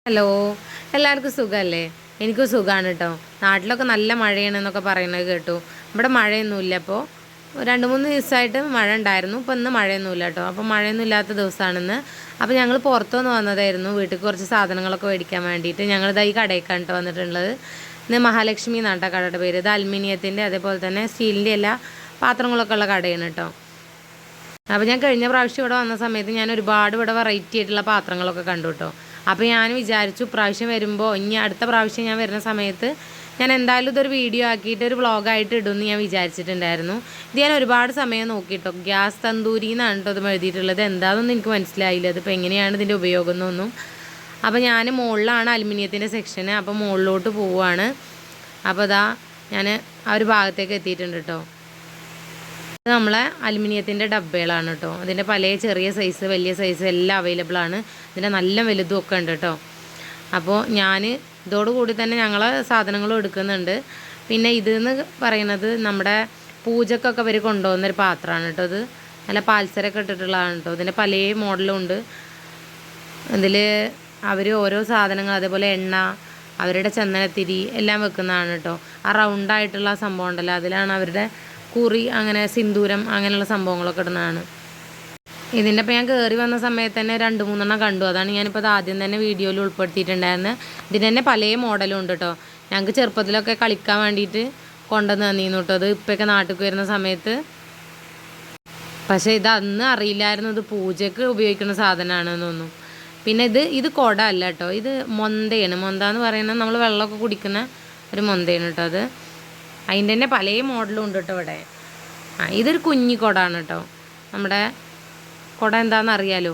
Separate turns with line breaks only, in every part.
Hello, എല്ലാവർക്കും സുഖമല്ലേ? എനിക്കും സുഖമാണ് കേട്ടോ. നാട്ടിലൊക്കെ നല്ല മഴയാണെന്നൊക്കെ പറയുന്നത് കേട്ടു. ഇവിടെ മഴയൊന്നുമില്ല. അപ്പോൾ 2-3 ദിവസമായിട്ട് മഴ ഉണ്ടായിരുന്നു. ഇപ്പോൾ ഇന്ന് മഴയൊന്നുമില്ല കേട്ടോ. അപ്പോൾ മഴയൊന്നും ഇല്ലാത്ത ദിവസമാണെന്ന്. അപ്പോൾ ഞങ്ങൾ പുറത്തുനിന്ന് വന്നതായിരുന്നു വീട്ടിൽ കുറച്ച് സാധനങ്ങളൊക്കെ മേടിക്കാൻ വേണ്ടിയിട്ട്. ഞങ്ങളിതാ ഈ കടയിലേക്കാണ് കേട്ടോ വന്നിട്ടുള്ളത്. ഇന്ന് മഹാലക്ഷ്മി എന്നാണ് കേട്ടോ കടയുടെ പേര്. ഇത് അലുമിനിയത്തിൻ്റെ അതേപോലെ തന്നെ സ്റ്റീലിൻ്റെ എല്ലാ പാത്രങ്ങളൊക്കെ ഉള്ള കടയാണ് കേട്ടോ. അപ്പോൾ ഞാൻ കഴിഞ്ഞ പ്രാവശ്യം ഇവിടെ വന്ന സമയത്ത് ഞാൻ ഒരുപാട് ഇവിടെ വെറൈറ്റി ആയിട്ടുള്ള പാത്രങ്ങളൊക്കെ കണ്ടു കേട്ടോ. അപ്പോൾ ഞാൻ വിചാരിച്ചു പ്രാവശ്യം വരുമ്പോൾ ഇനി അടുത്ത പ്രാവശ്യം ഞാൻ വരുന്ന സമയത്ത് ഞാൻ എന്തായാലും ഇതൊരു വീഡിയോ ആക്കിയിട്ട് ഒരു വ്ളോഗായിട്ട് ഇടുമെന്ന് ഞാൻ വിചാരിച്ചിട്ടുണ്ടായിരുന്നു. ഇത് ഞാൻ ഒരുപാട് സമയം നോക്കിയിട്ടോ. ഗ്യാസ് തന്തൂരി എന്നാണ് കേട്ടോ ഇത് എഴുതിയിട്ടുള്ളത്. എന്താണെന്നൊന്നും എനിക്ക് മനസ്സിലായില്ല. ഇതിപ്പോൾ എങ്ങനെയാണ് ഇതിൻ്റെ ഉപയോഗം എന്നൊന്നും. അപ്പോൾ ഞാൻ മുകളിലാണ് അലുമിനിയത്തിൻ്റെ സെക്ഷന്. അപ്പോൾ മുകളിലോട്ട് പോവുകയാണ്. അപ്പോൾ ഇതാ ഞാൻ ആ ഒരു ഭാഗത്തേക്ക് എത്തിയിട്ടുണ്ട് കേട്ടോ. ഇത് നമ്മളെ അലുമിനിയത്തിൻ്റെ ഡബ്ബകളാണ് കേട്ടോ. അതിൻ്റെ പല ചെറിയ സൈസ് വലിയ സൈസ് എല്ലാം അവൈലബിൾ ആണ്. ഇതിൻ്റെ നല്ല വലുതും ഒക്കെ ഉണ്ട് കേട്ടോ. അപ്പോൾ ഞാൻ ഇതോടുകൂടി തന്നെ ഞങ്ങൾ സാധനങ്ങളും എടുക്കുന്നുണ്ട്. പിന്നെ ഇതെന്ന് പറയുന്നത് നമ്മുടെ പൂജക്കൊക്കെ അവർ കൊണ്ടുപോകുന്നൊരു പാത്രമാണ് കേട്ടോ. ഇത് നല്ല പാൽസരൊക്കെ ഇട്ടിട്ടുള്ളതാണ് കേട്ടോ. ഇതിൻ്റെ പല മോഡലും ഉണ്ട്. ഇതിൽ അവർ ഓരോ സാധനങ്ങൾ അതേപോലെ എണ്ണ അവരുടെ ചന്ദനത്തിരി എല്ലാം വെക്കുന്നതാണ് കേട്ടോ. ആ റൗണ്ടായിട്ടുള്ള സംഭവം ഉണ്ടല്ലോ, അതിലാണ് അവരുടെ കുറി അങ്ങനെ സിന്ദൂരം അങ്ങനെയുള്ള സംഭവങ്ങളൊക്കെ ഇടുന്നതാണ്. ഇതിൻ്റെ ഇപ്പോൾ ഞാൻ കയറി വന്ന സമയത്ത് തന്നെ 2-3 കണ്ടു. അതാണ് ഞാനിപ്പോൾ അത് ആദ്യം തന്നെ വീഡിയോയിൽ ഉൾപ്പെടുത്തിയിട്ടുണ്ടായിരുന്നത്. ഇതിന് തന്നെ പല മോഡലും ഉണ്ട് കേട്ടോ. ഞങ്ങൾക്ക് ചെറുപ്പത്തിലൊക്കെ കളിക്കാൻ വേണ്ടിയിട്ട് കൊണ്ടുവന്ന് തന്നിരുന്നു കേട്ടോ. അത് ഇപ്പോഴൊക്കെ നാട്ടിൽ വരുന്ന സമയത്ത്. പക്ഷേ ഇത് അന്ന് അറിയില്ലായിരുന്നു ഇത് പൂജയ്ക്ക് ഉപയോഗിക്കുന്ന സാധനമാണെന്നൊന്നും. പിന്നെ ഇത് കുട അല്ല കേട്ടോ. ഇത് മൊന്തയാണ്. മൊന്ത എന്ന് പറയുന്നത് നമ്മൾ വെള്ളമൊക്കെ കുടിക്കുന്ന ഒരു മൊന്തയാണ് കേട്ടോ. അത് അതിൻ്റെ തന്നെ പല മോഡലും ഉണ്ട് കേട്ടോ ഇവിടെ. ഇതൊരു കുഞ്ഞി കുടമാണ് കേട്ടോ. നമ്മുടെ കുട എന്താണെന്ന് അറിയാലോ.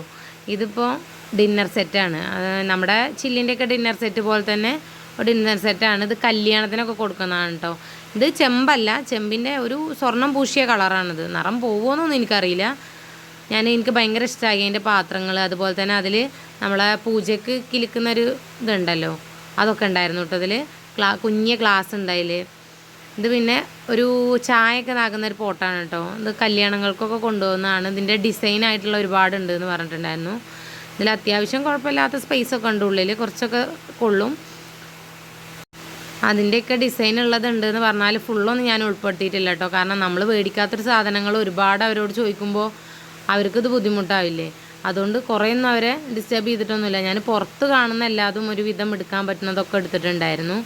ഇതിപ്പോൾ ഡിന്നർ സെറ്റാണ്. നമ്മുടെ ചില്ലിൻ്റെയൊക്കെ ഡിന്നർ സെറ്റ് പോലെ തന്നെ ഒരു ഡിന്നർ സെറ്റാണ്. ഇത് കല്യാണത്തിനൊക്കെ കൊടുക്കുന്നതാണ് കേട്ടോ. ഇത് ചെമ്പല്ല, ചെമ്പിൻ്റെ ഒരു സ്വർണം പൂശിയ കളറാണിത്. നിറം പോകുമോയെന്നൊന്നും എനിക്കറിയില്ല. എനിക്ക് ഭയങ്കര ഇഷ്ടമായി അതിൻ്റെ പാത്രങ്ങൾ. അതുപോലെ തന്നെ അതിൽ നമ്മളെ പൂജയ്ക്ക് കിളിക്കുന്നൊരു ഇതുണ്ടല്ലോ, അതൊക്കെ ഉണ്ടായിരുന്നു കേട്ടോ. അതിൽ കുഞ്ഞ് ഗ്ലാസ് ഉണ്ടായിൽ. ഇത് പിന്നെ ഒരു ചായയൊക്കെ നാകുന്നൊരു പോട്ടാണ് കേട്ടോ. ഇത് കല്യാണങ്ങൾക്കൊക്കെ കൊണ്ടുപോകുന്നതാണ്. ഇതിൻ്റെ ഡിസൈനായിട്ടുള്ള ഒരുപാടുണ്ട് എന്ന് പറഞ്ഞിട്ടുണ്ടായിരുന്നു. ഇതിൽ അത്യാവശ്യം കുഴപ്പമില്ലാത്ത സ്പേസൊക്കെ ഉണ്ട്. ഉള്ളിൽ കുറച്ചൊക്കെ കൊള്ളും. അതിൻ്റെയൊക്കെ ഡിസൈൻ ഉള്ളതുണ്ട് എന്ന് പറഞ്ഞാൽ ഫുള്ളൊന്നും ഞാൻ ഉൾപ്പെടുത്തിയിട്ടില്ല കേട്ടോ. കാരണം നമ്മൾ മേടിക്കാത്തൊരു സാധനങ്ങൾ ഒരുപാട് അവരോട് ചോദിക്കുമ്പോൾ അവർക്കിത് ബുദ്ധിമുട്ടാവില്ലേ. അതുകൊണ്ട് കുറേയൊന്നും അവരെ ഡിസ്റ്റർബ് ചെയ്തിട്ടൊന്നുമില്ല. ഞാൻ പുറത്ത് കാണുന്ന എല്ലാതും ഒരു വിധം എടുക്കാൻ പറ്റുന്നതൊക്കെ എടുത്തിട്ടുണ്ടായിരുന്നു.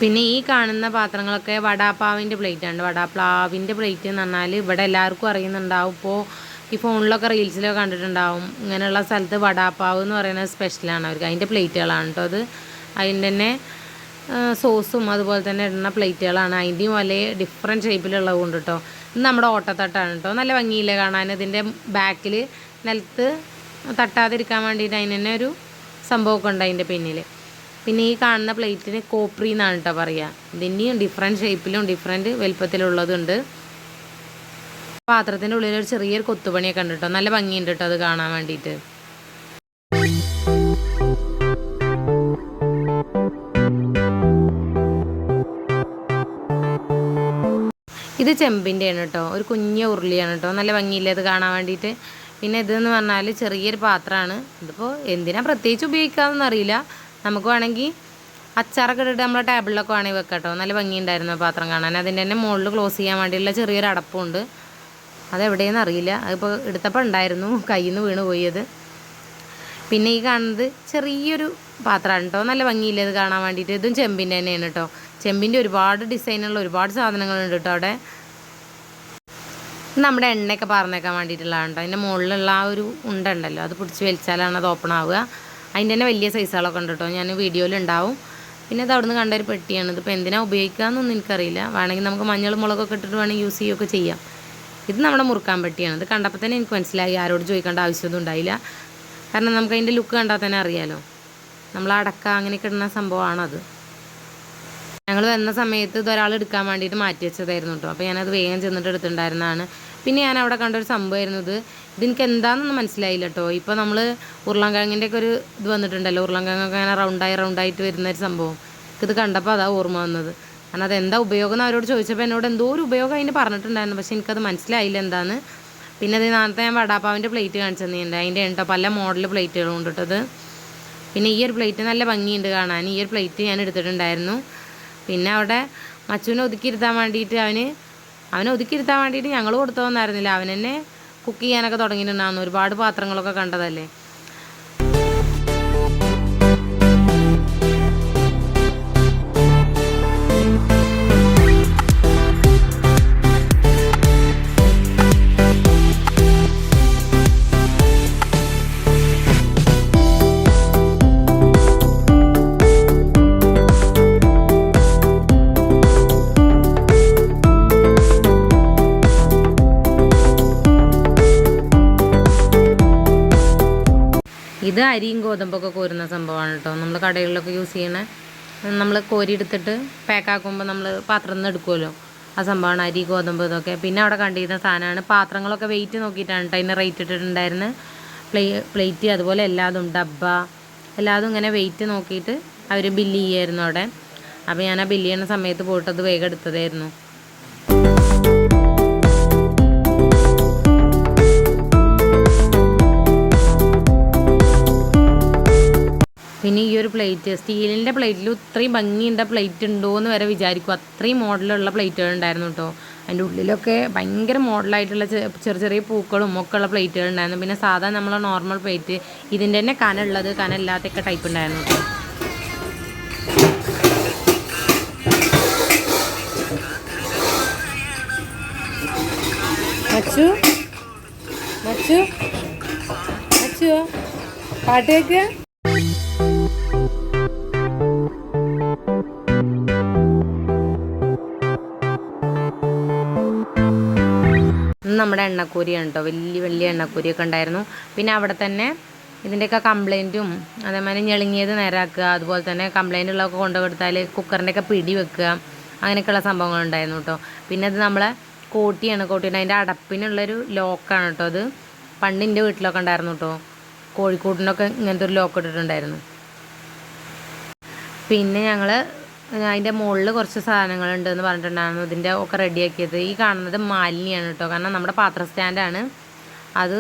പിന്നെ ഈ കാണുന്ന പാത്രങ്ങളൊക്കെ വടാപ്പാവിൻ്റെ പ്ലേറ്റാണ്. വടാപ്ലാവിൻ്റെ പ്ലേറ്റ് എന്ന് പറഞ്ഞാൽ ഇവിടെ എല്ലാവർക്കും അറിയുന്നുണ്ടാവും. ഇപ്പോൾ ഈ ഫോണിലൊക്കെ റീൽസിലൊക്കെ കണ്ടിട്ടുണ്ടാവും. ഇങ്ങനെയുള്ള സ്ഥലത്ത് വടാപ്പാവ് എന്ന് പറയുന്നത് സ്പെഷ്യലാണ് അവർക്ക്. അതിൻ്റെ പ്ലേറ്റുകളാണ് കേട്ടോ അത്. അതിൻ്റെ തന്നെ സോസും അതുപോലെ തന്നെ ഇടുന്ന പ്ലേറ്റുകളാണ്. അതിൻ്റെയും വലിയ ഡിഫറെൻറ്റ് ഷേപ്പിലുള്ളത് കൊണ്ട് കേട്ടോ. ഇത് നമ്മുടെ ഓട്ടത്തട്ടാണ് കേട്ടോ. നല്ല ഭംഗിയില്ലേ കാണാൻ. ഇതിൻ്റെ ബാക്കിൽ നിലത്ത് തട്ടാതിരിക്കാൻ വേണ്ടിയിട്ട് അതിന് തന്നെ ഒരു സംഭവമൊക്കെ ഉണ്ട് അതിൻ്റെ പിന്നിൽ. പിന്നെ ഈ കാണുന്ന പ്ലേറ്റിന് കോപ്രി എന്നാണ് കേട്ടോ പറയുക. ഇതിൻ്റെയും ഡിഫറെൻറ്റ് ഷേപ്പിലും ഡിഫറെൻറ്റ് വലുപ്പത്തിലുള്ളതുണ്ട്. പാത്രത്തിൻ്റെ ഉള്ളിൽ ഒരു ചെറിയൊരു കൊത്തുപണിയൊക്കെ ഉണ്ട് കേട്ടോ. നല്ല ഭംഗിയുണ്ട് കേട്ടോ അത് കാണാൻ വേണ്ടിയിട്ട്. ഇത് ചെമ്പിൻ്റെയാണ് കേട്ടോ. ഒരു കുഞ്ഞ ഉരുളിയാണ് കേട്ടോ. നല്ല ഭംഗിയില്ലേ അത് കാണാൻ വേണ്ടിയിട്ട്. പിന്നെ ഇതെന്ന് പറഞ്ഞാൽ ചെറിയൊരു പാത്രമാണ്. ഇതിപ്പോൾ എന്തിനാ പ്രത്യേകിച്ച് ഉപയോഗിക്കാമെന്ന് അറിയില്ല. നമുക്ക് വേണമെങ്കിൽ അച്ചാറൊക്കെ ഇട്ടിട്ട് നമ്മുടെ ടേബിളിലൊക്കെ വേണമെങ്കിൽ വെക്കാം കേട്ടോ. നല്ല ഭംഗിയുണ്ടായിരുന്നു പാത്രം കാണാൻ. അതിൻ്റെ തന്നെ മുകളിൽ ക്ലോസ് ചെയ്യാൻ വേണ്ടിയുള്ള ചെറിയൊരു അടപ്പുണ്ട്. അതെവിടെയെന്ന് അറിയില്ല. അതിപ്പോൾ എടുത്തപ്പോൾ ഉണ്ടായിരുന്നു, കയ്യിൽ നിന്ന് വീണ് പോയത്. പിന്നെ ഈ കാണുന്നത് ചെറിയൊരു പാത്രമാണ് കേട്ടോ. നല്ല ഭംഗിയില്ലേ ഇത് കാണാൻ വേണ്ടിയിട്ട്. ഇതും ചെമ്പിൻ്റെ തന്നെയാണ് കേട്ടോ. ചെമ്പിൻ്റെ ഒരുപാട് ഡിസൈനുള്ള ഒരുപാട് സാധനങ്ങളുണ്ട് കേട്ടോ അവിടെ. നമ്മുടെ എണ്ണയൊക്കെ പറന്നേക്കാൻ വേണ്ടിയിട്ടുള്ളതാണ് കേട്ടോ. അതിൻ്റെ മുകളിലുള്ള ആ ഒരു ഉണ്ടല്ലോ, അത് പിടിച്ച് വലിച്ചാലാണ് അത് ഓപ്പൺ ആവുക. അതിൻ്റെ തന്നെ വലിയ സൈസുകളൊക്കെ ഉണ്ട് കേട്ടോ. ഞാൻ വീഡിയോയിലുണ്ടാവും. പിന്നെ ഇത് അവിടുന്ന് കണ്ട ഒരു പെട്ടിയാണ്. ഇതിപ്പോൾ എന്തിനാണ് ഉപയോഗിക്കാമെന്നൊന്നും എനിക്കറിയില്ല. വേണമെങ്കിൽ നമുക്ക് മഞ്ഞൾ മുളകൊക്കെ ഇട്ടിട്ട് വേണമെങ്കിൽ യൂസ് ചെയ്യുകയൊക്കെ ചെയ്യാം. ഇത് നമ്മുടെ മുറുക്കാൻ പെട്ടിയാണ്. ഇത് കണ്ടപ്പോൾ തന്നെ എനിക്ക് മനസ്സിലായി. ആരോട് ചോദിക്കേണ്ട ആവശ്യമൊന്നും ഉണ്ടായില്ല. കാരണം നമുക്ക് അതിൻ്റെ ലുക്ക് കണ്ടാൽ തന്നെ അറിയാമല്ലോ. നമ്മൾ അടക്ക അങ്ങനെയൊക്കെ ഇടുന്ന സംഭവമാണത്. ഞങ്ങൾ വന്ന സമയത്ത് ഇതൊരാൾ എടുക്കാൻ വേണ്ടിയിട്ട് മാറ്റി വെച്ചതായിരുന്നു കേട്ടോ. അപ്പോൾ ഞാനത് വേഗം ചെന്നിട്ട് എടുത്തിട്ടുണ്ടായിരുന്നതാണ്. പിന്നെ ഞാൻ അവിടെ കണ്ടൊരു സംഭവമായിരുന്നു ഇതെനിക്ക് എന്താണെന്നൊന്നും മനസ്സിലായില്ല കേട്ടോ. ഇപ്പോൾ നമ്മൾ ഉരുളൻകിഴങ്ങിൻ്റെയൊക്കെ ഒരു ഇത് വന്നിട്ടുണ്ടല്ലോ. ഉരുളൻകിഴങ്ങൊക്കെ അങ്ങനെ റൗണ്ടായിട്ട് വരുന്നൊരു സംഭവം. ഇത് കണ്ടപ്പോൾ അതാ ഓർമ്മ വന്നത്. കാരണം അതെന്താ ഉപയോഗം എന്ന് അവരോട് ചോദിച്ചപ്പോൾ എന്നോട് എന്തോ ഒരു ഉപയോഗം അതിന് പറഞ്ഞിട്ടുണ്ടായിരുന്നു. പക്ഷേ എനിക്കത് മനസ്സിലായില്ല എന്താന്ന്. പിന്നെ അത് നേരത്തെ ഞാൻ വടാപ്പാവിൻ്റെ പ്ലേറ്റ് കാണിച്ചു തന്നിട്ടുണ്ട്. അതിൻ്റെ കേട്ടോ പല മോഡൽ പ്ലേറ്റുകളും ഉണ്ട് കേട്ടോ. പിന്നെ ഈ ഒരു പ്ലേറ്റ് നല്ല ഭംഗിയുണ്ട് കാണാൻ. ഈ ഒരു പ്ലേറ്റ് ഞാൻ എടുത്തിട്ടുണ്ടായിരുന്നു. പിന്നെ അവിടെ മച്ചുവിനെ ഒതുക്കിയിരുത്താൻ വേണ്ടിയിട്ട് അവനെ ഒതുക്കിയിരുത്താൻ വേണ്ടിയിട്ട് ഞങ്ങൾ കൊടുത്തോന്നായിരുന്നില്ല, അവൻ തന്നെ കുക്ക് ചെയ്യാനൊക്കെ തുടങ്ങിയിട്ടുണ്ടായിരുന്നു. ഒരുപാട് പാത്രങ്ങളൊക്കെ കണ്ടതല്ലേ. ഇത് അരിയും ഗോതമ്പൊക്കെ കോരുന്ന സംഭവമാണ് കേട്ടോ. നമ്മൾ കടകളിലൊക്കെ യൂസ് ചെയ്യണ, നമ്മൾ കോരിയെടുത്തിട്ട് പാക്കാക്കുമ്പോൾ നമ്മൾ പാത്രത്തിൽ നിന്ന് എടുക്കുമല്ലോ, ആ സംഭവമാണ് അരി ഗോതമ്പ് ഇതൊക്കെ. പിന്നെ അവിടെ കണ്ടിരുന്ന സാധനമാണ് പാത്രങ്ങളൊക്കെ വെയിറ്റ് നോക്കിയിട്ടാണ് കേട്ടോ അതിന് റേറ്റ് ഇട്ടിട്ടുണ്ടായിരുന്നത്. പ്ലേറ്റ് അതുപോലെ എല്ലാതും ഡബ്ബ എല്ലാതും ഇങ്ങനെ വെയിറ്റ് നോക്കിയിട്ട് അവർ ബില്ല് ചെയ്യുമായിരുന്നു അവിടെ. അപ്പോൾ ഞാൻ ആ ബില്ല് ചെയ്യുന്ന സമയത്ത് പോയിട്ട് അത് വേഗം എടുത്തതായിരുന്നു. പിന്നെ ഈ ഒരു പ്ലേറ്റ്, സ്റ്റീലിൻ്റെ പ്ലേറ്റിൽ ഇത്രയും ഭംഗിയുണ്ട പ്ലേറ്റ് ഉണ്ടോ എന്ന് വരെ വിചാരിക്കും. അത്രയും മോഡലുള്ള പ്ലേറ്റുകൾ ഉണ്ടായിരുന്നു കേട്ടോ. അതിൻ്റെ ഉള്ളിലൊക്കെ ഭയങ്കര മോഡലായിട്ടുള്ള ചെറിയ ചെറിയ പൂക്കളും ഒക്കെ ഉള്ള പ്ലേറ്റുകൾ ഉണ്ടായിരുന്നു. പിന്നെ സാധാരണ നമ്മളെ നോർമൽ പ്ലേറ്റ്, ഇതിൻ്റെ തന്നെ കനമുള്ളത് കനമില്ലാത്തൊക്കെ ടൈപ്പ് ഉണ്ടായിരുന്നു കേട്ടോ. മച്ചു മച്ചു മച്ചു പാട്ട് കേൾക്കുക. നമ്മുടെ എണ്ണക്കൂരിയാണ് കേട്ടോ. വലിയ വലിയ എണ്ണക്കൂരിയൊക്കെ ഉണ്ടായിരുന്നു. പിന്നെ അവിടെ തന്നെ ഇതിൻ്റെയൊക്കെ കംപ്ലൈൻറ്റും അതേമാതിരി ഞെളുങ്ങിയത് നേരാക്കുക, അതുപോലെ തന്നെ കംപ്ലൈൻ്റ് ഉള്ളതൊക്കെ കൊണ്ടുകൊടുത്താൽ കുക്കറിൻ്റെയൊക്കെ പിടി വെക്കുക, അങ്ങനെയൊക്കെയുള്ള സംഭവങ്ങളുണ്ടായിരുന്നു കേട്ടോ. പിന്നെ അത് നമ്മളെ കോട്ടിയാണ്. കോട്ടിയുടെ അതിൻ്റെ അടപ്പിനുള്ളൊരു ലോക്കാണ് കേട്ടോ. അത് പണ്ട് എൻ്റെ വീട്ടിലൊക്കെ ഉണ്ടായിരുന്നു കേട്ടോ. കോഴിക്കോടിനൊക്കെ ഇങ്ങനത്തെ ഒരു ലോക്ക് ഇട്ടിട്ടുണ്ടായിരുന്നു. പിന്നെ ഞങ്ങൾ അതിൻ്റെ മുകളിൽ കുറച്ച് സാധനങ്ങളുണ്ട് എന്ന് പറഞ്ഞിട്ടുണ്ടായിരുന്നു. ഇതിൻ്റെ ഒക്കെ റെഡിയാക്കിയത്. ഈ കാണുന്നത് മാലിന്യാണ് കേട്ടോ. കാരണം നമ്മുടെ പാത്ര സ്റ്റാൻഡാണ്, അത്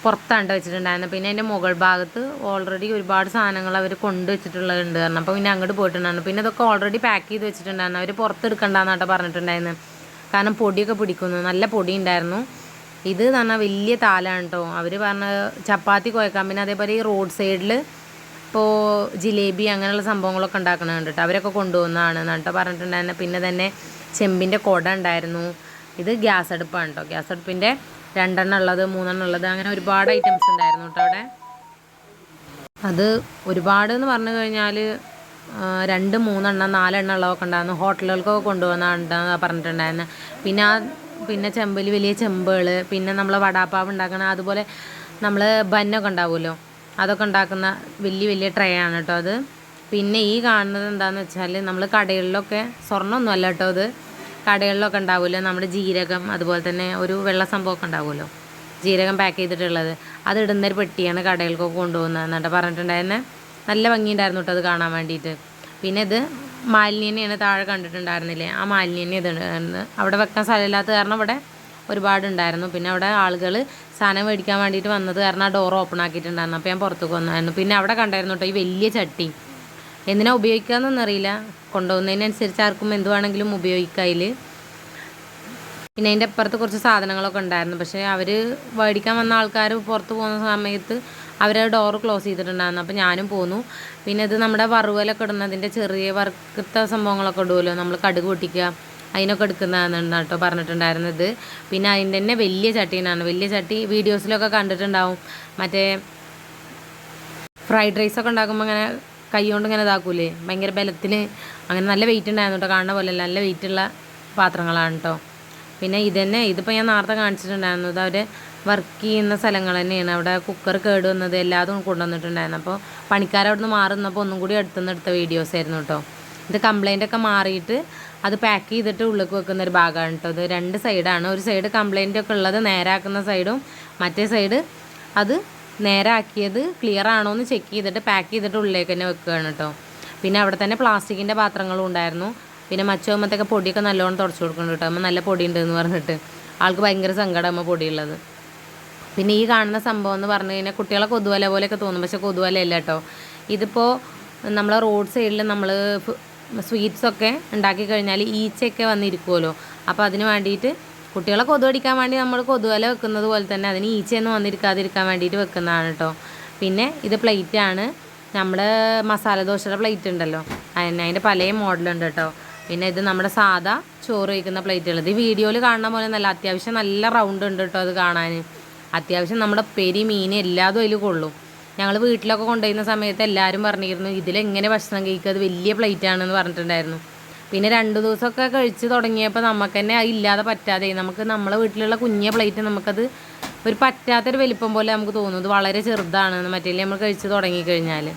പുറത്താണ് വെച്ചിട്ടുണ്ടായിരുന്നു. പിന്നെ അതിൻ്റെ മുകൾ ഭാഗത്ത് ഓൾറെഡി ഒരുപാട് സാധനങ്ങൾ അവർ കൊണ്ട് വെച്ചിട്ടുള്ളതുണ്ട് കാരണം. അപ്പോൾ പിന്നെ അങ്ങോട്ട് പോയിട്ടുണ്ടായിരുന്നു. പിന്നെ ഇതൊക്കെ ഓൾറെഡി പാക്ക് ചെയ്ത് വെച്ചിട്ടുണ്ടായിരുന്നു. അവർ പുറത്തെടുക്കണ്ടെന്നാട്ടോ പറഞ്ഞിട്ടുണ്ടായിരുന്നു. കാരണം പൊടിയൊക്കെ പിടിക്കുന്നു, നല്ല പൊടി ഉണ്ടായിരുന്നു. ഇത് എന്ന് പറഞ്ഞാൽ വലിയ താലാണ് കേട്ടോ. അവർ പറഞ്ഞ ചപ്പാത്തി കുഴക്കാം. പിന്നെ അതേപോലെ ഈ റോഡ് സൈഡിൽ ഇപ്പോൾ ജിലേബി അങ്ങനെയുള്ള സംഭവങ്ങളൊക്കെ ഉണ്ടാക്കണുണ്ട് കേട്ടോ. അവരൊക്കെ കൊണ്ടുപോകുന്നതാണ് എന്നിട്ട് പറഞ്ഞിട്ടുണ്ടായിരുന്നു. പിന്നെ തന്നെ ചെമ്പിൻ്റെ കുട ഉണ്ടായിരുന്നു. ഇത് ഗ്യാസ് അടുപ്പാണ് കേട്ടോ. ഗ്യാസ് അടുപ്പിൻ്റെ 2 എണ്ണം ഉള്ളത് 3 എണ്ണം ഉള്ളത് അങ്ങനെ ഒരുപാട് ഐറ്റംസ് ഉണ്ടായിരുന്നു കേട്ടോ അവിടെ. അത് ഒരുപാട് എന്ന് പറഞ്ഞു കഴിഞ്ഞാൽ 2, 3 എണ്ണം 4 എണ്ണം ഉള്ളതൊക്കെ ഉണ്ടായിരുന്നു. ഹോട്ടലുകൾക്കൊക്കെ കൊണ്ടുപോകുന്നതാണ് പറഞ്ഞിട്ടുണ്ടായിരുന്നു. പിന്നെ ചെമ്പിൽ വലിയ ചെമ്പുകൾ, പിന്നെ നമ്മൾ വടാപ്പാവ് ഉണ്ടാക്കണം, അതുപോലെ നമ്മൾ ബന്നൊക്കെ ഉണ്ടാവുമല്ലോ, അതൊക്കെ ഉണ്ടാക്കുന്ന വലിയ വലിയ ട്രേ ആണ് കേട്ടോ അത്. പിന്നെ ഈ കാണുന്നത് എന്താണെന്ന് വെച്ചാൽ നമ്മൾ കടകളിലൊക്കെ, സ്വർണ്ണമൊന്നും അല്ല കേട്ടോ ഇത്, കടകളിലൊക്കെ ഉണ്ടാവുമല്ലോ നമ്മുടെ ജീരകം, അതുപോലെ തന്നെ ഒരു വെള്ള സംഭവമൊക്കെ ഉണ്ടാവുമല്ലോ, ജീരകം പാക്ക് ചെയ്തിട്ടുള്ളത്, അത് ഇടുന്നൊരു പെട്ടിയാണ് കടകൾക്കൊക്കെ കൊണ്ടുപോകുന്നത് എന്നിട്ട് പറഞ്ഞിട്ടുണ്ടായിരുന്നെ. നല്ല ഭംഗിയുണ്ടായിരുന്നു കേട്ടോ അത് കാണാൻ വേണ്ടിയിട്ട്. പിന്നെ ഇത് മാലിന്യനെയാണ് താഴെ കണ്ടിട്ടുണ്ടായിരുന്നില്ലേ, ആ മാലിന്യം ഇത് അവിടെ വെക്കാൻ സ്ഥലമില്ലാത്ത കാരണം ഇവിടെ ഒരുപാടുണ്ടായിരുന്നു. പിന്നെ അവിടെ ആളുകൾ സാധനം മേടിക്കാൻ വേണ്ടിയിട്ട് വന്നത് കാരണം ആ ഡോർ ഓപ്പൺ ആക്കിയിട്ടുണ്ടായിരുന്നു. അപ്പോൾ ഞാൻ പുറത്തേക്ക് വന്നായിരുന്നു. പിന്നെ അവിടെ കണ്ടായിരുന്നു കേട്ടോ ഈ വലിയ ചട്ടി. എന്തിനാ ഉപയോഗിക്കാമെന്നൊന്നും അറിയില്ല, കൊണ്ടുപോകുന്നതിനനുസരിച്ച് ആർക്കും എന്ത് വേണമെങ്കിലും ഉപയോഗിക്കാം അതിൽ. പിന്നെ അതിൻ്റെ അപ്പുറത്ത് കുറച്ച് സാധനങ്ങളൊക്കെ ഉണ്ടായിരുന്നു. പക്ഷേ അവർ മേടിക്കാൻ വന്ന ആൾക്കാർ പുറത്ത് പോകുന്ന സമയത്ത് അവർ ഡോറ് ക്ലോസ് ചെയ്തിട്ടുണ്ടായിരുന്നു. അപ്പോൾ ഞാനും പോന്നു. പിന്നെ ഇത് നമ്മുടെ വറുവലൊക്കെ ഇടുന്നതിൻ്റെ ചെറിയ വറുക്കത്തെ സംഭവങ്ങളൊക്കെ ഇടുമല്ലോ, നമ്മൾ കടുക് പൊട്ടിക്കുക, അതിനൊക്കെ എടുക്കുന്നതാണ് കേട്ടോ പറഞ്ഞിട്ടുണ്ടായിരുന്നത്. പിന്നെ അതിൻ്റെ തന്നെ വലിയ ചട്ടീനാണ്. വലിയ ചട്ടി വീഡിയോസിലൊക്കെ കണ്ടിട്ടുണ്ടാവും. മറ്റേ ഫ്രൈഡ് റൈസൊക്കെ ഉണ്ടാക്കുമ്പോൾ അങ്ങനെ കൈ കൊണ്ട് ഇങ്ങനെ ഇതാക്കൂലേ, ഭയങ്കര ബലത്തിൽ, അങ്ങനെ നല്ല വെയിറ്റ് ഉണ്ടായിരുന്നു കേട്ടോ. കാണുന്ന പോലെ നല്ല വെയിറ്റുള്ള പാത്രങ്ങളാണ് കേട്ടോ. പിന്നെ ഇതിപ്പോൾ ഞാൻ നേരത്തെ കാണിച്ചിട്ടുണ്ടായിരുന്നു. ഇത് അവർ വർക്ക് ചെയ്യുന്ന സ്ഥലങ്ങൾ തന്നെയാണ്. അവിടെ കുക്കർ കേട് വന്നത് എല്ലാതും കൊണ്ടുവന്നിട്ടുണ്ടായിരുന്നു. അപ്പോൾ പണിക്കാരവിടെ നിന്ന് മാറുന്നപ്പോൾ ഒന്നും കൂടി അടുത്തുനിന്ന് എടുത്ത വീഡിയോസ് ആയിരുന്നു കേട്ടോ. ഇത് കംപ്ലൈൻ്റൊക്കെ മാറിയിട്ട് അത് പാക്ക് ചെയ്തിട്ട് ഉള്ളിലേക്ക് വെക്കുന്നൊരു ഭാഗമാണ് കേട്ടോ. ഇത് 2 സൈഡാണ്. ഒരു സൈഡ് കംപ്ലൈൻ്റൊക്കെ ഉള്ളത് നേരാക്കുന്ന സൈഡും, മറ്റേ സൈഡ് അത് നേരാക്കിയത് ക്ലിയർ ആണോ എന്ന് ചെക്ക് ചെയ്തിട്ട് പാക്ക് ചെയ്തിട്ട് ഉള്ളിലേക്ക് തന്നെ വെക്കുകയാണ് കേട്ടോ. പിന്നെ അവിടെ തന്നെ പ്ലാസ്റ്റിക്കിൻ്റെ പാത്രങ്ങളും ഉണ്ടായിരുന്നു. പിന്നെ മച്ചുമ്പോഴത്തേക്ക് പൊടിയൊക്കെ നല്ലോണം തുടച്ചു കൊടുക്കുന്നുണ്ട് കേട്ടോ. അമ്മ നല്ല പൊടിയുണ്ട് എന്ന് പറഞ്ഞിട്ട് ആൾക്ക് ഭയങ്കര സങ്കടം അമ്മ പൊടിയുള്ളത്. പിന്നെ ഈ കാണുന്ന സംഭവം എന്ന് പറഞ്ഞു കഴിഞ്ഞാൽ കുട്ടികളെ കൊതുവല പോലെയൊക്കെ തോന്നും, പക്ഷേ കൊതുവല അല്ല കേട്ടോ. ഇതിപ്പോൾ നമ്മൾ റോഡ് സൈഡിൽ നമ്മൾ സ്വീറ്റ്സൊക്കെ ഉണ്ടാക്കി കഴിഞ്ഞാൽ ഈച്ചയൊക്കെ വന്നിരിക്കുമല്ലോ, അപ്പോൾ അതിന് വേണ്ടിയിട്ട് കുട്ടികളെ കൊതുകടിക്കാൻ വേണ്ടി നമ്മൾ കൊതുവല വെക്കുന്നത് പോലെ തന്നെ അതിന് ഈച്ചയൊന്നും വന്നിരിക്കാതിരിക്കാൻ വേണ്ടിയിട്ട് വെക്കുന്നതാണ് കേട്ടോ. പിന്നെ ഇത് പ്ലേറ്റാണ്, നമ്മുടെ മസാല ദോശയുടെ പ്ലേറ്റ് ഉണ്ടല്ലോ അതിൻ്റെ പല മോഡലുണ്ട് കേട്ടോ. പിന്നെ ഇത് നമ്മുടെ സാധാ ചോറ് വയ്ക്കുന്ന പ്ലേറ്റുകൾ. ഇത് വീഡിയോയിൽ കാണുന്ന പോലെ നല്ല അത്യാവശ്യം നല്ല റൗണ്ട് ഉണ്ട് കേട്ടോ. അത് കാണാൻ അത്യാവശ്യം നമ്മുടെ പെരി മീൻ എല്ലാതും അതിൽ കൊള്ളും. ഞങ്ങൾ വീട്ടിലൊക്കെ കൊണ്ടുപോയിരുന്ന സമയത്ത് എല്ലാവരും പറഞ്ഞിരുന്നു ഇതിലെങ്ങനെ ഭക്ഷണം കഴിക്കുക, അത് വലിയ പ്ലേറ്റ് ആണെന്ന് പറഞ്ഞിട്ടുണ്ടായിരുന്നു. പിന്നെ 2 ദിവസമൊക്കെ കഴിച്ച് തുടങ്ങിയപ്പോൾ നമുക്ക് തന്നെ അത് ഇല്ലാതെ പറ്റാതെ നമുക്ക് നമ്മളെ വീട്ടിലുള്ള കുഞ്ഞ പ്ലേറ്റ് നമുക്കത് ഒരു പറ്റാത്തൊരു വലിപ്പം പോലെ നമുക്ക് തോന്നും. ഇത് വളരെ ചെറുതാണ് മറ്റേ നമ്മൾ കഴിച്ച് തുടങ്ങിക്കഴിഞ്ഞാൽ.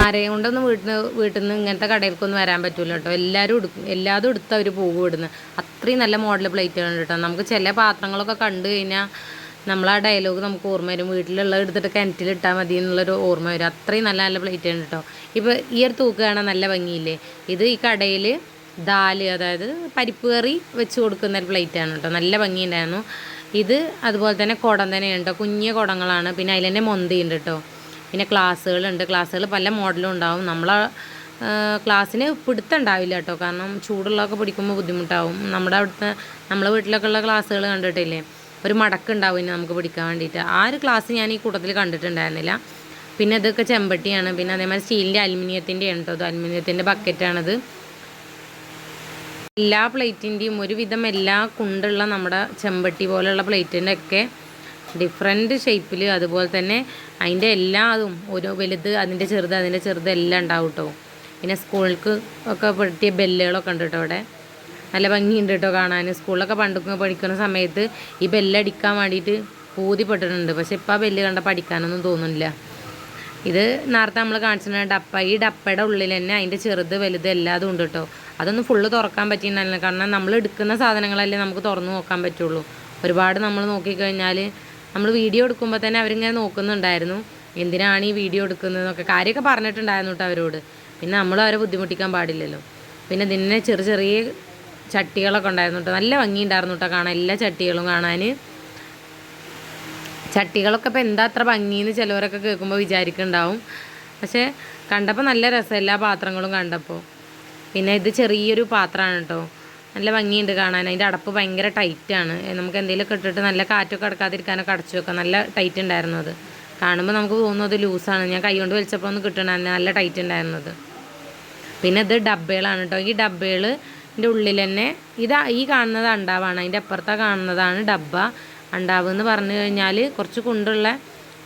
ആരെയും കൊണ്ടൊന്നും വീട്ടിൽ നിന്ന് ഇങ്ങനത്തെ കടയിലേക്കൊന്നും വരാൻ പറ്റില്ല കേട്ടോ. എല്ലാതും എടുത്ത് അവർ പോകും ഇവിടുന്ന്. അത്രയും നല്ല മോഡൽ പ്ലേറ്റുകളുണ്ട് കേട്ടോ. നമുക്ക് ചില പാത്രങ്ങളൊക്കെ കണ്ടു കഴിഞ്ഞാൽ നമ്മൾ ആ ഡയലോഗ് നമുക്ക് ഓർമ്മ വരും, വീട്ടിലുള്ളത് എടുത്തിട്ട് കിണറ്റിലിട്ടാൽ മതി എന്നുള്ളൊരു ഓർമ്മ വരും. അത്രയും നല്ല നല്ല പ്ലേറ്റ് ഉണ്ട് കേട്ടോ. ഇപ്പോൾ ഈ ഒരു തൂക്ക് കാണാൻ നല്ല ഭംഗിയില്ലേ. ഇത് ഈ കടയിൽ ദാല്, അതായത് പരിപ്പ് കറി വെച്ച് കൊടുക്കുന്ന ഒരു പ്ലേറ്റാണ് കേട്ടോ. നല്ല ഭംഗിയുണ്ടായിരുന്നു. ഇത് അതുപോലെ തന്നെ കുടം തന്നെയുണ്ട്, കുഞ്ഞ കുടങ്ങളാണ്. പിന്നെ അതിൽ തന്നെ മൊന്തയുണ്ട് കേട്ടോ. പിന്നെ ക്ലാസ്സുകളുണ്ട്, ക്ലാസ്സുകൾ പല മോഡലും ഉണ്ടാവും. നമ്മളെ ക്ലാസ്സിന് പിടുത്തുണ്ടാവില്ല കേട്ടോ, കാരണം ചൂടുള്ളതൊക്കെ പിടിക്കുമ്പോൾ ബുദ്ധിമുട്ടാവും. നമ്മളെ വീട്ടിലൊക്കെ ഉള്ള ക്ലാസ്സുകൾ കണ്ടിട്ടില്ലേ, ഒരു മടക്കുണ്ടാവും ഇനി നമുക്ക് പിടിക്കാൻ വേണ്ടിയിട്ട്. ആ ഒരു ക്ലാസ് ഞാൻ ഈ കൂട്ടത്തിൽ കണ്ടിട്ടുണ്ടായിരുന്നില്ല. പിന്നെ ഇതൊക്കെ ചെമ്പട്ടിയാണ്. പിന്നെ അതേമാതിരി സ്റ്റീലിൻ്റെ അലുമിനിയത്തിൻ്റെ ആണ് കേട്ടോ. അലുമിനിയത്തിൻ്റെ ബക്കറ്റാണത്. എല്ലാ പ്ലേറ്റിൻ്റെയും ഒരുവിധം എല്ലാ കുണ്ടുള്ള നമ്മുടെ ചെമ്പട്ടി പോലെയുള്ള പ്ലേറ്റിൻ്റെ ഒക്കെ ഡിഫറെൻറ്റ് ഷേപ്പിൽ, അതുപോലെ തന്നെ അതിൻ്റെ അതും ഓരോ വലുത്, അതിൻ്റെ ചെറുത് എല്ലാം ഉണ്ടാവും കേട്ടോ. പിന്നെ സ്കൂൾക്ക് ഒക്കെ പെട്ടിയ ബെല്ലുകളൊക്കെ ഉണ്ട് കേട്ടോ അവിടെ. നല്ല ഭംഗിയുണ്ട് കേട്ടോ കാണാൻ. സ്കൂളിലൊക്കെ പഠിക്കുന്ന സമയത്ത് ഈ ബെല്ലടിക്കാൻ വേണ്ടിയിട്ട് പൂതിപ്പെട്ടിട്ടുണ്ട്. പക്ഷെ ഇപ്പോൾ ആ ബെല്ല് കണ്ട പഠിക്കാനൊന്നും തോന്നുന്നില്ല. ഇത് നേരത്തെ നമ്മൾ കാണിച്ചിട്ടുണ്ട് ഡപ്പ. ഈ ഡപ്പയുടെ ഉള്ളിൽ തന്നെ അതിൻ്റെ ചെറുത് വലുത് എല്ലാതും ഉണ്ട് കേട്ടോ. അതൊന്നും ഫുള്ള് തുറക്കാൻ പറ്റിയിട്ടുണ്ടായില്ല, കാരണം നമ്മൾ എടുക്കുന്ന സാധനങ്ങളല്ലേ നമുക്ക് തുറന്ന് നോക്കാൻ പറ്റുള്ളൂ. ഒരുപാട് നമ്മൾ നോക്കിക്കഴിഞ്ഞാൽ നമ്മൾ വീഡിയോ എടുക്കുമ്പോൾ തന്നെ അവരിങ്ങനെ നോക്കുന്നുണ്ടായിരുന്നു, എന്തിനാണ് ഈ വീഡിയോ എടുക്കുന്നതെന്നൊക്കെ കാര്യമൊക്കെ പറഞ്ഞിട്ടുണ്ടായിരുന്നു കേട്ടോ അവരോട്. പിന്നെ നമ്മൾ അവരെ ബുദ്ധിമുട്ടിക്കാൻ പാടില്ലല്ലോ. പിന്നെ ഇതിനെ ചെറിയ ചട്ടികളൊക്കെ ഉണ്ടായിരുന്നു കേട്ടോ. നല്ല ഭംഗിയുണ്ടായിരുന്നു കേട്ടോ കാണാൻ, എല്ലാ ചട്ടികളും കാണാൻ. ചട്ടികളൊക്കെ ഇപ്പോൾ എന്താ അത്ര ഭംഗിയെന്ന് ചിലവരൊക്കെ കേൾക്കുമ്പോൾ വിചാരിക്കുന്നുണ്ടാവും. പക്ഷേ കണ്ടപ്പോൾ നല്ല രസം എല്ലാ പാത്രങ്ങളും കണ്ടപ്പോൾ. പിന്നെ ഇത് ചെറിയൊരു പാത്രമാണ് കേട്ടോ, നല്ല ഭംഗിയുണ്ട് കാണാൻ. അതിൻ്റെ അടപ്പ് ഭയങ്കര ടൈറ്റാണ്. നമുക്ക് എന്തെങ്കിലുമൊക്കെ ഇട്ടിട്ട് നല്ല കാറ്റൊക്കെ അടക്കാതിരിക്കാനൊക്കെ അടച്ചു വെക്കാം. നല്ല ടൈറ്റ് ഉണ്ടായിരുന്നു. അത് കാണുമ്പോൾ നമുക്ക് തോന്നുന്നത് ലൂസാണ്. ഞാൻ കൈ കൊണ്ട് വലിച്ചപ്പോൾ ഒന്ന് കിട്ടണമായിരുന്നു, നല്ല ടൈറ്റ് ഉണ്ടായിരുന്നത്. പിന്നെ ഇത് ഡബ്ബകളാണ് കേട്ടോ. ഈ ഡബ്ബകളിൻ്റെ ഉള്ളിൽ തന്നെ ഈ കാണുന്നത് അണ്ടാവാണ്, അതിൻ്റെ അപ്പുറത്താണ് കാണുന്നതാണ് ഡബ്ബ. അണ്ടാവ് എന്ന് പറഞ്ഞു കഴിഞ്ഞാൽ കുറച്ച് കുണ്ടുള്ള,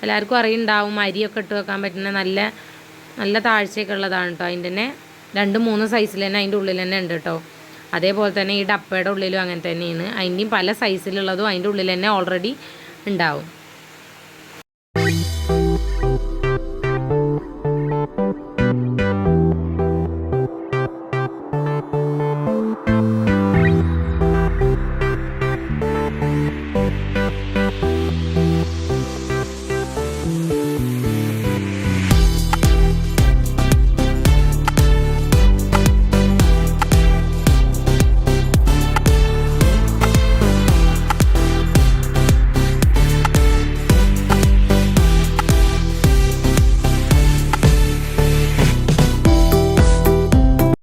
എല്ലാവർക്കും അറിയുണ്ടാവും, അരിയൊക്കെ ഇട്ട് വെക്കാൻ പറ്റുന്ന നല്ല നല്ല താഴ്ചയൊക്കെ ഉള്ളതാണ് കേട്ടോ. അതിൻ്റെ തന്നെ 2-3 സൈസിൽ തന്നെ അതിൻ്റെ ഉള്ളിൽ തന്നെ ഉണ്ട് കേട്ടോ. അതേപോലെ തന്നെ ഈ ഡപ്പയുടെ ഉള്ളിലും അങ്ങനെ തന്നെയാണ്. അതിൻ്റെയും പല സൈസിലുള്ളതും അതിൻ്റെ ഉള്ളിൽ തന്നെ ഓൾറെഡി ഉണ്ടാവും.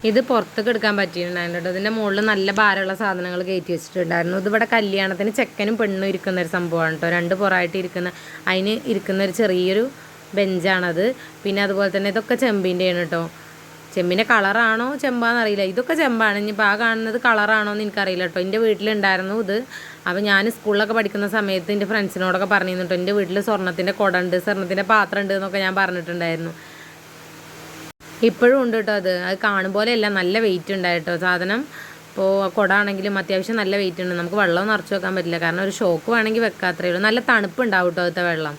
ഇത് പുറത്തേക്ക് എടുക്കാൻ പറ്റിയിട്ടുണ്ടായിരുന്നു കേട്ടോ. ഇതിൻ്റെ മുകളിൽ നല്ല ഭാരമുള്ള സാധനങ്ങൾ കയറ്റി വെച്ചിട്ടുണ്ടായിരുന്നു. ഇതിവിടെ കല്യാണത്തിന് ചെക്കനും പെണ്ണും ഇരിക്കുന്ന ഒരു സംഭവമാണ് കേട്ടോ. 2 പുറമായിട്ട് ഇരിക്കുന്ന, അതിന് ഇരിക്കുന്ന ഒരു ചെറിയൊരു ബെഞ്ചാണത്. പിന്നെ അതുപോലെ തന്നെ ഇതൊക്കെ ചെമ്പിൻ്റെയാണ് കേട്ടോ. ചെമ്പിൻ്റെ കളറാണോ ചെമ്പാന്നറിയില്ല. ഇതൊക്കെ ചെമ്പാണ്. ഇനിയിപ്പോൾ ആ കാണുന്നത് കളറാണോ എന്ന് എനിക്കറിയില്ല കേട്ടോ. എൻ്റെ വീട്ടിലുണ്ടായിരുന്നു ഇത്. അപ്പോൾ ഞാൻ സ്കൂളിലൊക്കെ പഠിക്കുന്ന സമയത്ത് എൻ്റെ ഫ്രണ്ട്സിനോടൊക്കെ പറഞ്ഞിരുന്നു കേട്ടോ, എൻ്റെ വീട്ടിൽ സ്വർണ്ണത്തിൻ്റെ കുട ഉണ്ട്, സ്വർണ്ണത്തിൻ്റെ പാത്രം ഉണ്ട് എന്നൊക്കെ ഞാൻ പറഞ്ഞിട്ടുണ്ടായിരുന്നു. ഇപ്പോഴും ഉണ്ട് കേട്ടോ. അത് കാണുമ്പോലെയല്ല, നല്ല വെയിറ്റ് ഉണ്ടായിട്ടോ സാധനം. ഇപ്പോൾ കുട ആണെങ്കിലും അത്യാവശ്യം നല്ല വെയിറ്റ് ഉണ്ട്. നമുക്ക് വെള്ളം നിറച്ച് വെക്കാൻ പറ്റില്ല, കാരണം ഒരു ഷോക്ക് വേണമെങ്കിൽ വെക്കാത്രേ ഉള്ളൂ. നല്ല തണുപ്പ് ഉണ്ടാവും കേട്ടോ അതിലത്തെ വെള്ളം.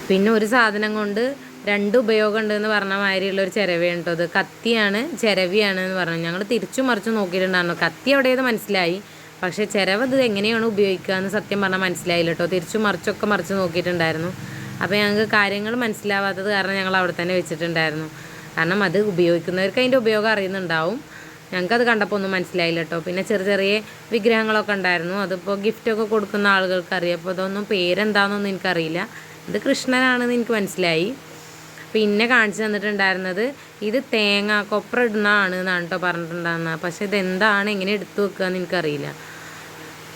പിന്നെ ഒരു സാധനം കൊണ്ട് 2 ഉപയോഗം ഉണ്ടെന്ന് പറഞ്ഞ മാതിരിയുള്ളൊരു ചിരവയാണ് കേട്ടോ. അത് കത്തിയാണ് ചിരവിയാണ് എന്ന് പറഞ്ഞു. ഞങ്ങൾ തിരിച്ചു മറിച്ച് നോക്കിയിട്ടുണ്ടായിരുന്നു. കത്തി എവിടെയത് മനസ്സിലായി, പക്ഷേ ചിരവ ഇത് എങ്ങനെയാണ് ഉപയോഗിക്കുക എന്ന് സത്യം പറഞ്ഞാൽ മനസ്സിലായില്ല കേട്ടോ. തിരിച്ചു മറിച്ചൊക്കെ മറിച്ച് നോക്കിയിട്ടുണ്ടായിരുന്നു. അപ്പോൾ ഞങ്ങൾക്ക് കാര്യങ്ങൾ മനസ്സിലാവാത്തത് കാരണം ഞങ്ങൾ അവിടെ തന്നെ വെച്ചിട്ടുണ്ടായിരുന്നു. കാരണം അത് ഉപയോഗിക്കുന്നവർക്ക് അതിൻ്റെ ഉപയോഗം അറിയുന്നുണ്ടാവും. ഞങ്ങൾക്കത് കണ്ടപ്പോൾ ഒന്നും മനസ്സിലായില്ല കേട്ടോ. പിന്നെ ചെറിയ വിഗ്രഹങ്ങളൊക്കെ ഉണ്ടായിരുന്നു. അതിപ്പോൾ ഗിഫ്റ്റൊക്കെ കൊടുക്കുന്ന ആളുകൾക്ക് അറിയാം. അപ്പോൾ അതൊന്നും പേരെന്താണെന്നൊന്നും എനിക്കറിയില്ല. ഇത് കൃഷ്ണനാണെന്ന് എനിക്ക് മനസ്സിലായി. പിന്നെ കാണിച്ചു തന്നിട്ടുണ്ടായിരുന്നത് ഇത് തേങ്ങ കൊപ്ര ഇടുന്നതാണ് എന്നാണ് കേട്ടോ പറഞ്ഞിട്ടുണ്ടായിരുന്നത്. പക്ഷേ ഇതെന്താണ്, എങ്ങനെ എടുത്തു വെക്കുക എന്ന് എനിക്കറിയില്ല.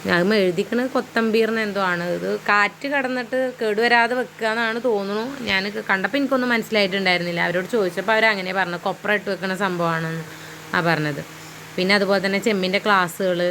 ഞാൻ എഴുതിക്കണത് കൊത്തമ്പീറിന് എന്തോ ആണ്. ഇത് കാറ്റ് കടന്നിട്ട് കേടുവരാതെ വെക്കുക എന്നാണ് തോന്നുന്നു. ഞാൻ കണ്ടപ്പോൾ എനിക്കൊന്നും മനസ്സിലായിട്ടുണ്ടായിരുന്നില്ല. അവരോട് ചോദിച്ചപ്പോൾ അവരങ്ങനെ പറഞ്ഞു, കൊപ്ര ഇട്ട് വെക്കുന്ന സംഭവമാണെന്ന് പറഞ്ഞത്. പിന്നെ അതുപോലെ തന്നെ ചെമ്മിൻ്റെ ഗ്ലാസ്സുകൾ,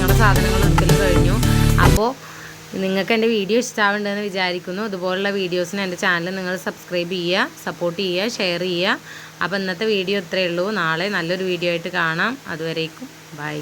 ഞങ്ങളുടെ സാധനങ്ങൾ എടുക്കൽ കഴിഞ്ഞു. അപ്പോൾ നിങ്ങൾക്ക് എൻ്റെ വീഡിയോ ഇഷ്ടമാവുന്നുണ്ടെന്ന് വിചാരിക്കുന്നു. ഇതുപോലുള്ള വീഡിയോസിന് എൻ്റെ ചാനൽ നിങ്ങൾ സബ്സ്ക്രൈബ് ചെയ്യുക, സപ്പോർട്ട് ചെയ്യുക, ഷെയർ ചെയ്യുക. അപ്പോൾ ഇന്നത്തെ വീഡിയോ ഇത്രയേ ഉള്ളൂ. നാളെ നല്ലൊരു വീഡിയോ ആയിട്ട് കാണാം. അതുവരേക്കും ബൈ.